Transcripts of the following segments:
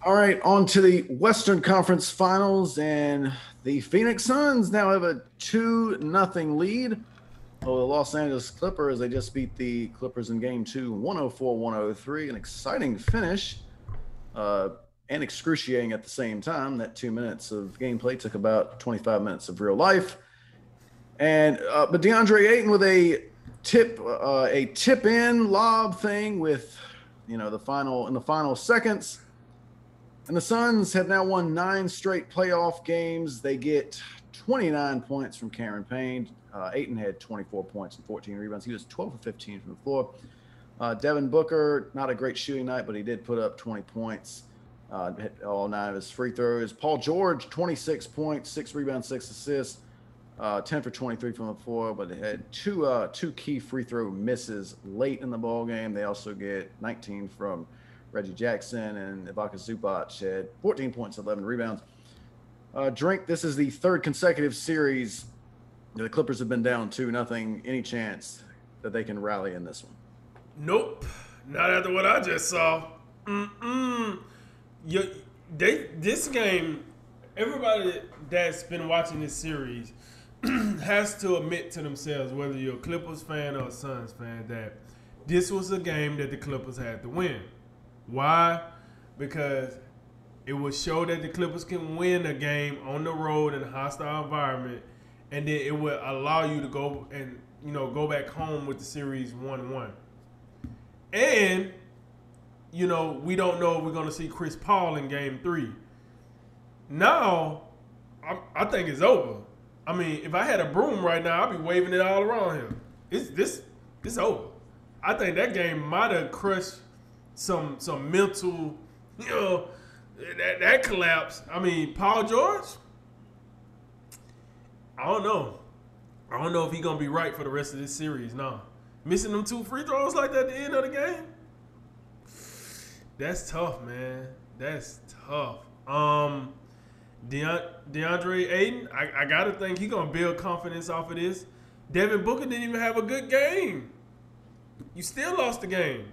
All right, on to the Western Conference Finals, and the Phoenix Suns now have a 2-0 lead over the Los Angeles Clippers. They just beat the Clippers in game two, 104-103. An exciting finish, uh, and excruciating at the same time. That 2 minutes of gameplay took about 25 minutes of real life. And but DeAndre Ayton with a tip in lob thing with the final seconds. And the Suns have now won 9 straight playoff games. They get 29 points from Cameron Payne. Ayton had 24 points and 14 rebounds. He was 12 of 15 from the floor. Devin Booker, not a great shooting night, but he did put up 20 points, hit all 9 of his free throws. Paul George, 26 points, 6 rebounds, 6 assists, 10 for 23 from the floor, but they had two key free throw misses late in the ball game. They also get 19 from Reggie Jackson, and Ibaka Zubac had 14 points, 11 rebounds. Drink, this is the third consecutive series the Clippers have been down 2-0. Any chance that they can rally in this one? Nope, not after what I just saw. This game, everybody that's been watching this series has to admit to themselves, whether you're a Clippers fan or a Suns fan, that this was a game that the Clippers had to win. Why? Because it would show that the Clippers can win a game on the road in a hostile environment, and then it would allow you to go and go back home with the series 1-1. And we don't know if we're going to see Chris Paul in Game 3. Now, I think it's over. I mean, if I had a broom right now, I'd be waving it all around him. It's over. I think that game might have crushed some mental, that collapse. I mean, Paul George, I don't know. I don't know if he's gonna be right for the rest of this series. No, missing them 2 free throws like that at the end of the game, that's tough, man. That's tough. DeAndre Ayton, I gotta think he's gonna build confidence off of this. Devin Booker didn't even have a good game. You still lost the game.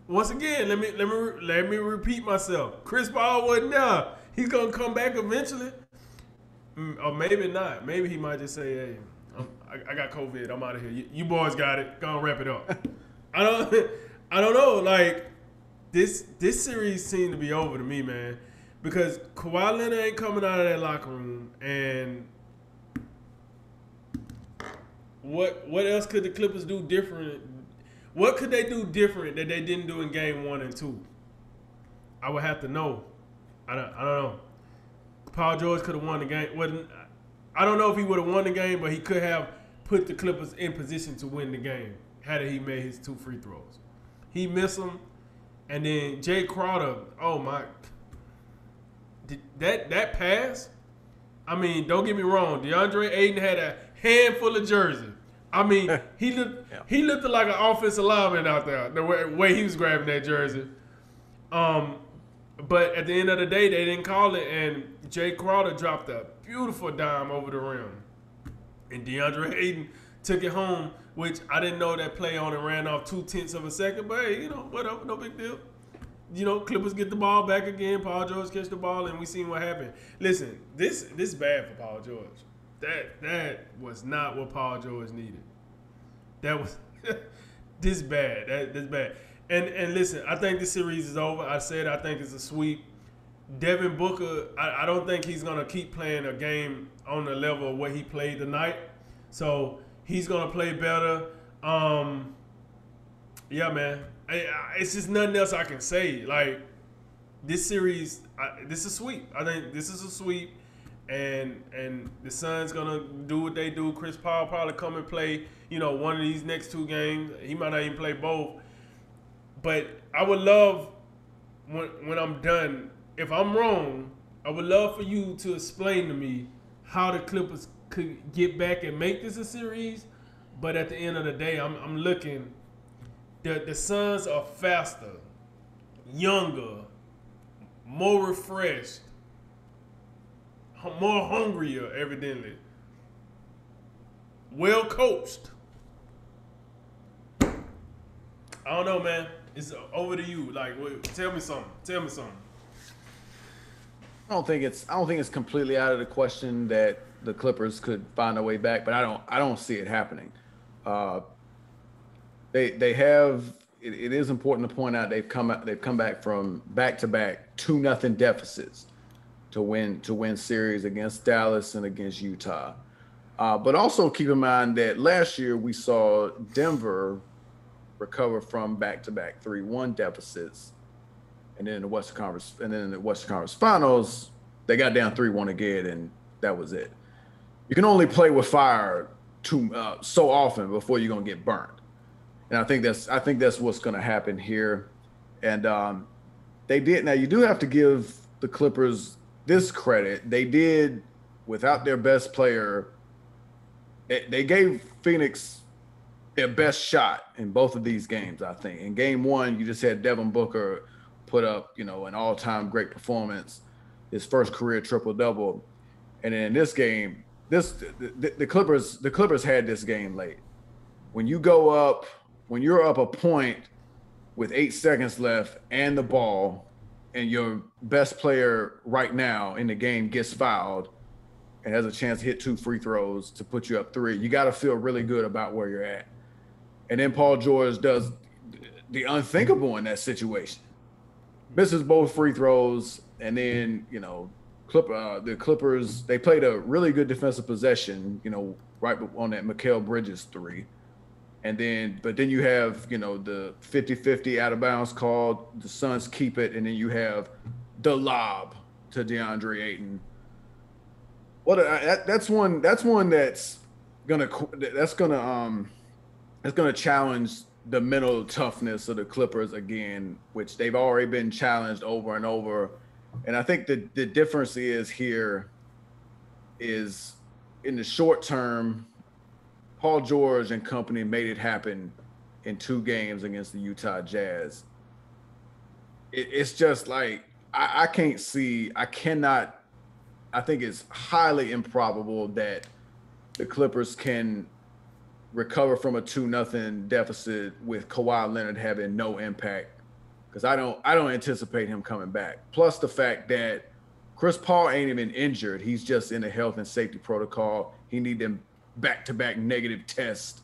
Once again, let me repeat myself. Chris Paul wasn't there. He's gonna come back eventually, or maybe not. Maybe he might just say, "Hey, I got COVID. I'm out of here. You boys got it. Go and wrap it up." I don't know. Like this series seemed to be over to me, man, because Kawhi Leonard ain't coming out of that locker room, and what else could the Clippers do different? What could they do different that they didn't do in Game 1 and 2? I would have to know. I don't know. Paul George could have won the game. I don't know if he would have won the game, but he could have put the Clippers in position to win the game had he made his 2 free throws. He missed them, and then Jay Crowder. Oh my! That pass. I mean, don't get me wrong. DeAndre Ayton had a handful of jerseys. I mean, he looked like an offensive lineman out there, the way he was grabbing that jersey. But at the end of the day, they didn't call it, and Jay Crowder dropped a beautiful dime over the rim. And DeAndre Ayton took it home, which I didn't know that play on and ran off 0.2 of a second, but hey, whatever, no big deal. Clippers get the ball back again, Paul George catch the ball, and we seen what happened. Listen, this is bad for Paul George. That was not what Paul George needed. That was this bad. This bad. And listen, I think this series is over. I said I think it's a sweep. Devin Booker, I don't think he's gonna keep playing a game on the level of what he played tonight. So he's gonna play better. Yeah, man. It's just nothing else I can say. Like this series, this is a sweep. I think this is a sweep. And the Suns gonna do what they do. Chris Paul probably come and play, one of these next 2 games. He might not even play both. But I would love when I'm done, if I'm wrong, I would love for you to explain to me how the Clippers could get back and make this a series. But at the end of the day, I'm looking. The Suns are faster, younger, more refreshed, more hungrier, evidently. Well coached. I don't know, man. It's over to you. Like, tell me something. Tell me something. I don't think it's completely out of the question that the Clippers could find a way back, but I don't see it happening. Uh, they have. It is important to point out they've come back from back-to-back 2-0 deficits to win series against Dallas and against Utah. But also keep in mind that last year we saw Denver recover from back-to-back 3-1 deficits, and then in the Western Conference Finals they got down 3-1 again, and that was it. You can only play with fire so often before you're gonna get burned, and I think that's what's gonna happen here. And they did. Now you do have to give the Clippers this credit. They did without their best player. They gave Phoenix their best shot in both of these games. I think in game one, you just had Devin Booker put up, an all-time great performance, his first career triple-double, and then in this game, the Clippers had this game late. When you're up a point with 8 seconds left and the ball, and your best player right now in the game gets fouled and has a chance to hit 2 free throws to put you up 3, you got to feel really good about where you're at. And then Paul George does the unthinkable in that situation. Misses both free throws, and then, the Clippers, they played a really good defensive possession, right on that Mikal Bridges 3. And then, but then you have, the 50-50 out of bounds called, the Suns keep it, and then you have the lob to DeAndre Ayton. That's one that's gonna challenge the mental toughness of the Clippers again, which they've already been challenged over and over. And I think the difference is in the short term, Paul George and company made it happen in 2 games against the Utah Jazz. It's just like, I think it's highly improbable that the Clippers can recover from a 2-0 deficit with Kawhi Leonard having no impact, because I don't anticipate him coming back. Plus the fact that Chris Paul ain't even injured. He's just in a health and safety protocol. He need them back-to-back negative tests.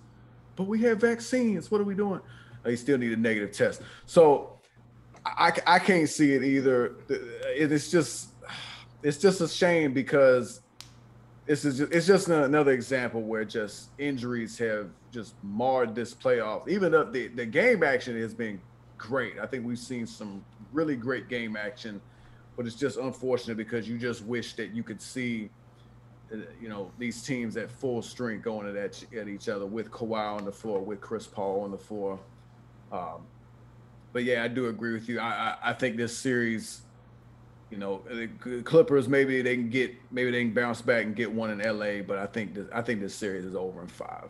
But we have vaccines. What are we doing? He still need a negative test. So I can't see it either. It's just a shame, because it's just another example where just injuries have just marred this playoff. Even though the game action has been great. I think we've seen some really great game action, but it's just unfortunate because you just wish that you could see, these teams at full strength going at each other with Kawhi on the floor, with Chris Paul on the floor. But yeah, I do agree with you. I think this series, the Clippers, maybe they can bounce back and get one in LA, but I think this series is over in 5.